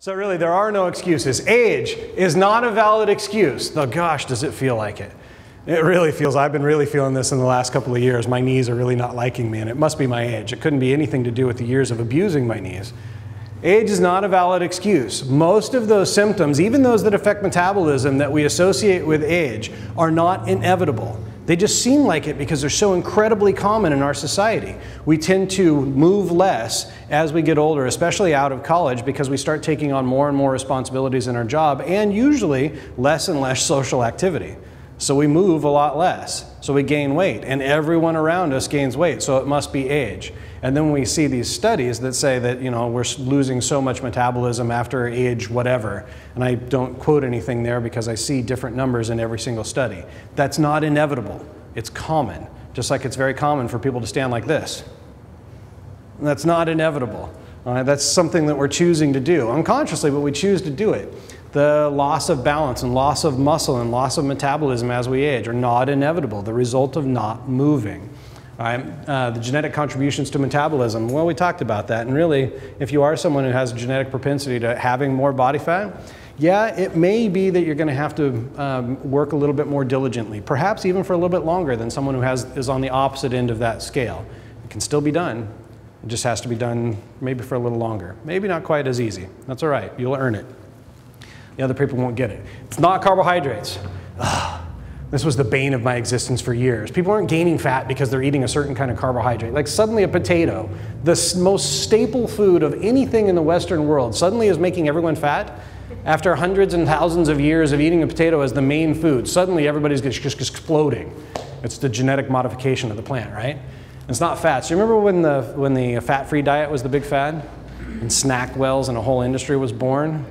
So really, there are no excuses. Age is not a valid excuse. Though, gosh, does it feel like it. It really feels, I've been really feeling this in the last couple of years. My knees are really not liking me, and it must be my age. It couldn't be anything to do with the years of abusing my knees. Age is not a valid excuse. Most of those symptoms, even those that affect metabolism that we associate with age, are not inevitable. They just seem like it because they're so incredibly common in our society. We tend to move less as we get older, especially out of college, because we start taking on more and more responsibilities in our job, and usually less and less social activity. So we move a lot less. So we gain weight, and everyone around us gains weight, so it must be age. And then we see these studies that say that, you know, we're losing so much metabolism after age whatever. And I don't quote anything there because I see different numbers in every single study. That's not inevitable. It's common. Just like it's very common for people to stand like this. That's not inevitable. That's something that we're choosing to do unconsciously, but we choose to do it. The loss of balance and loss of muscle and loss of metabolism as we age are not inevitable, the result of not moving. The genetic contributions to metabolism, well, we talked about that. And really, if you are someone who has a genetic propensity to having more body fat, yeah, it may be that you're going to have to work a little bit more diligently, perhaps even for a little bit longer than someone who is on the opposite end of that scale. It can still be done. It just has to be done maybe for a little longer. Maybe not quite as easy. That's all right. You'll earn it. The other people won't get it. It's not carbohydrates. This was the bane of my existence for years. People aren't gaining fat because they're eating a certain kind of carbohydrate. Like suddenly a potato, the most staple food of anything in the Western world, suddenly is making everyone fat. After hundreds and thousands of years of eating a potato as the main food, suddenly everybody's just exploding. It's the genetic modification of the plant, right? It's not fat. So you remember when the fat-free diet was the big fad? And SnackWells and a whole industry was born?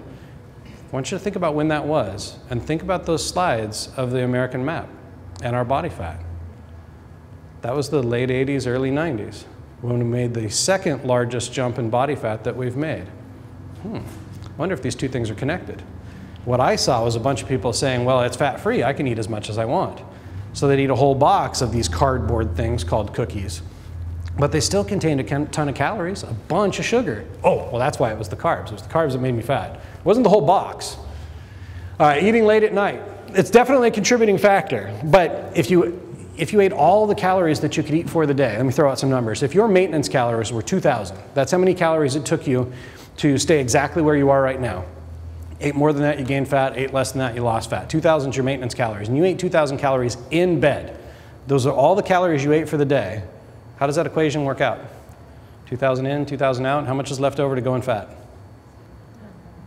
I want you to think about when that was, and think about those slides of the American map and our body fat. That was the late 80s, early 90s, when we made the second largest jump in body fat that we've made. I wonder if these two things are connected. What I saw was a bunch of people saying, well, it's fat-free, I can eat as much as I want. So they'd eat a whole box of these cardboard things called cookies. But they still contained a ton of calories, a bunch of sugar. Oh, well, that's why it was the carbs. It was the carbs that made me fat. It wasn't the whole box. Eating late at night. It's definitely a contributing factor. But if you ate all the calories that you could eat for the day, let me throw out some numbers. If your maintenance calories were 2,000, that's how many calories it took you to stay exactly where you are right now. Ate more than that, you gained fat. Ate less than that, you lost fat. 2,000 is your maintenance calories. And you ate 2,000 calories in bed. Those are all the calories you ate for the day. How does that equation work out? 2,000 in, 2,000 out. How much is left over to go in fat?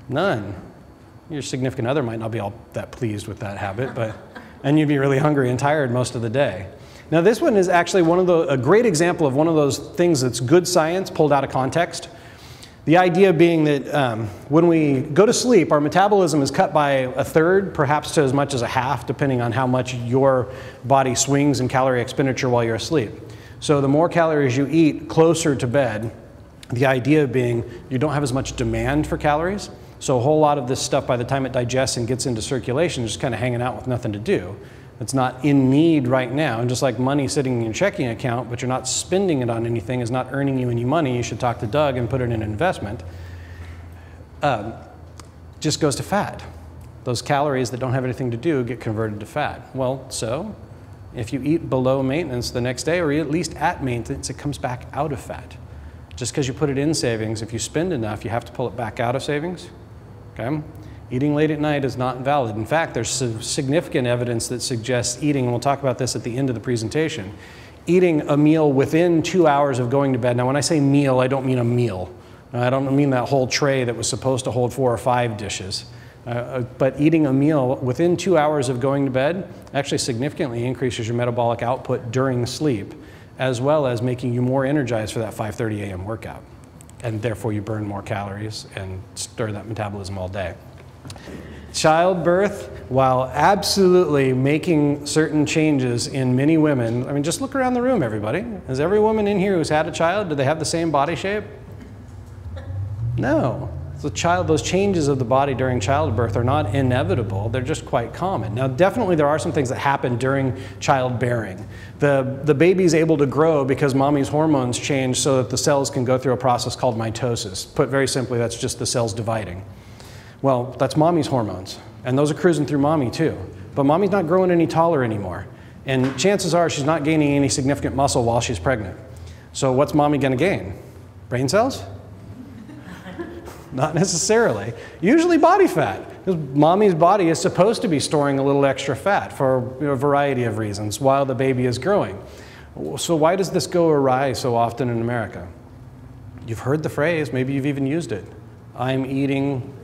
None. Your significant other might not be all that pleased with that habit, and you'd be really hungry and tired most of the day. Now this one is actually a great example of one of those things that's good science pulled out of context. The idea being that when we go to sleep, our metabolism is cut by a third, perhaps to as much as a half, depending on how much your body swings in calorie expenditure while you're asleep. So the more calories you eat closer to bed, the idea being you don't have as much demand for calories. So a whole lot of this stuff, by the time it digests and gets into circulation, is just kind of hanging out with nothing to do. It's not in need right now. And just like money sitting in your checking account, but you're not spending it on anything, is not earning you any money, you should talk to Doug and put it in an investment, just goes to fat. Those calories that don't have anything to do get converted to fat. Well, so if you eat below maintenance the next day, or at least at maintenance, it comes back out of fat. Just because you put it in savings, if you spend enough, you have to pull it back out of savings. Okay? Eating late at night is not valid. In fact, there's significant evidence that suggests eating, and we'll talk about this at the end of the presentation, eating a meal within 2 hours of going to bed. Now, when I say meal, I don't mean a meal. I don't mean that whole tray that was supposed to hold 4 or 5 dishes. But eating a meal within 2 hours of going to bed actually significantly increases your metabolic output during sleep, as well as making you more energized for that 5:30 a.m. workout. And therefore you burn more calories and stir that metabolism all day. Childbirth, while absolutely making certain changes in many women, I mean, just look around the room, everybody. Is every woman in here who's had a child, do they have the same body shape? No. Those changes of the body during childbirth are not inevitable, they're just quite common. Now definitely there are some things that happen during childbearing. The baby's able to grow because mommy's hormones change so that the cells can go through a process called mitosis. Put very simply, that's just the cells dividing. Well, that's mommy's hormones, and those are cruising through mommy too. But mommy's not growing any taller anymore, and chances are she's not gaining any significant muscle while she's pregnant. So what's mommy gonna gain? Brain cells? Not necessarily. Usually body fat, because mommy's body is supposed to be storing a little extra fat for a variety of reasons while the baby is growing. So why does this go awry so often in America? You've heard the phrase, maybe you've even used it. I'm eating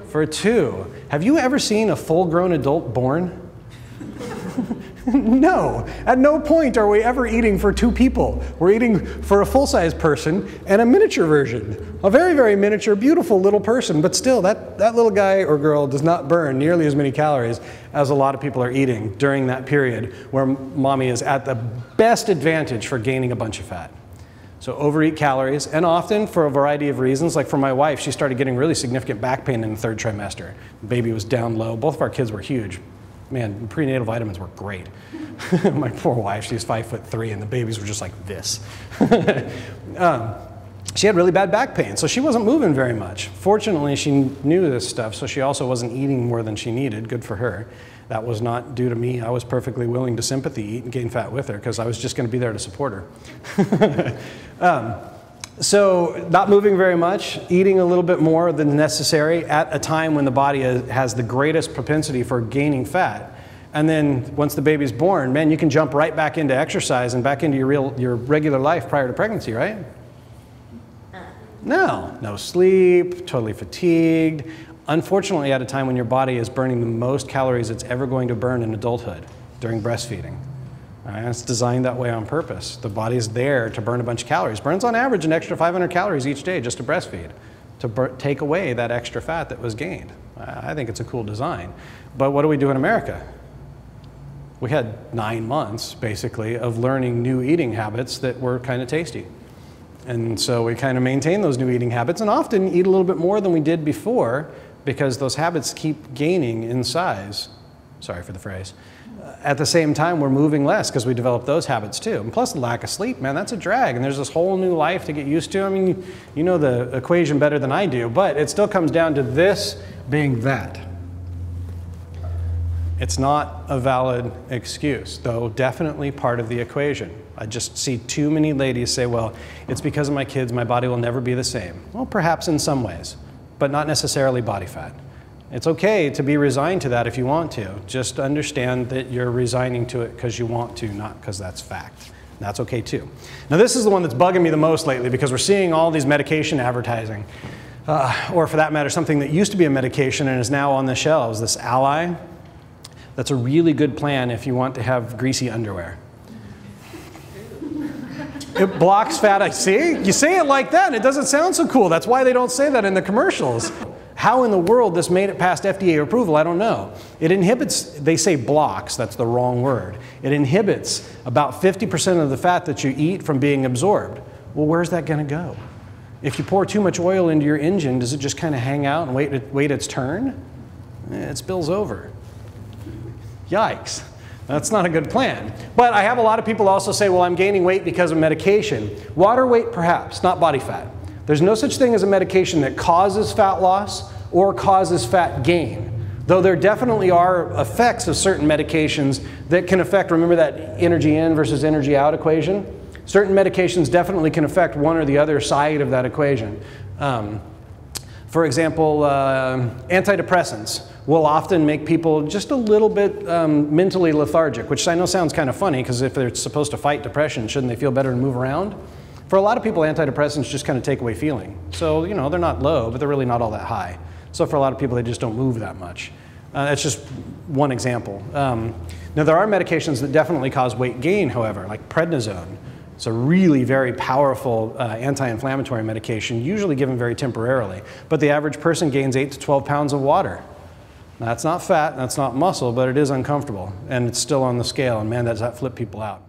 for two. Have you ever seen a full-grown adult born? No, at no point are we ever eating for two people. We're eating for a full-size person and a miniature version. A very, very miniature, beautiful little person, but still, that little guy or girl does not burn nearly as many calories as a lot of people are eating during that period where mommy is at the best advantage for gaining a bunch of fat. So overeat calories, and often for a variety of reasons. Like for my wife, she started getting really significant back pain in the third trimester. The baby was down low. Both of our kids were huge. Man, prenatal vitamins were great. My poor wife, she's 5'3", and the babies were just like this. She had really bad back pain, so she wasn't moving very much. Fortunately, she knew this stuff, so she also wasn't eating more than she needed. Good for her. That was not due to me. I was perfectly willing to sympathy eat and gain fat with her because I was just going to be there to support her. So not moving very much, eating a little bit more than necessary at a time when the body has the greatest propensity for gaining fat. And then once the baby's born, man, you can jump right back into exercise and back into your regular life prior to pregnancy, right? No sleep, totally fatigued. Unfortunately, at a time when your body is burning the most calories it's ever going to burn in adulthood during breastfeeding. Right, it's designed that way on purpose. The body's there to burn a bunch of calories. Burns on average an extra 500 calories each day just to breastfeed, to take away that extra fat that was gained. I think it's a cool design. But what do we do in America? We had 9 months, basically, of learning new eating habits that were kind of tasty. And so we kind of maintain those new eating habits and often eat a little bit more than we did before because those habits keep gaining in size. Sorry for the phrase. At the same time, we're moving less because we develop those habits too. And plus the lack of sleep, man, that's a drag. And there's this whole new life to get used to. I mean, you know the equation better than I do, but it still comes down to this being that. It's not a valid excuse, though definitely part of the equation. I just see too many ladies say, well, it's because of my kids, my body will never be the same. Well, perhaps in some ways, but not necessarily body fat. It's okay to be resigned to that if you want to. Just understand that you're resigning to it because you want to, not because that's fact. That's okay too. Now this is the one that's bugging me the most lately because we're seeing all these medication advertising, or for that matter, something that used to be a medication and is now on the shelves, this Ally. That's a really good plan if you want to have greasy underwear. It blocks fat. See? You say it like that and it doesn't sound so cool. That's why they don't say that in the commercials. How in the world this made it past FDA approval, I don't know. It inhibits, they say blocks, that's the wrong word. It inhibits about 50% of the fat that you eat from being absorbed. Well, where's that going to go? If you pour too much oil into your engine, does it just kind of hang out and wait its turn? It spills over. Yikes. That's not a good plan. But I have a lot of people also say, well, I'm gaining weight because of medication. Water weight, perhaps, not body fat. There's no such thing as a medication that causes fat loss or causes fat gain. Though there definitely are effects of certain medications that can affect, remember that energy in versus energy out equation? Certain medications definitely can affect one or the other side of that equation. For example, antidepressants will often make people just a little bit mentally lethargic, which I know sounds kind of funny because if they're supposed to fight depression, shouldn't they feel better and move around? For a lot of people, antidepressants just kind of take away feeling. So, you know, they're not low, but they're really not all that high. So for a lot of people, they just don't move that much. That's just one example. Now, there are medications that definitely cause weight gain, however, like prednisone. It's a really very powerful anti-inflammatory medication, usually given very temporarily. But the average person gains 8 to 12 pounds of water. Now, that's not fat, that's not muscle, but it is uncomfortable. And it's still on the scale, and man, does that flip people out.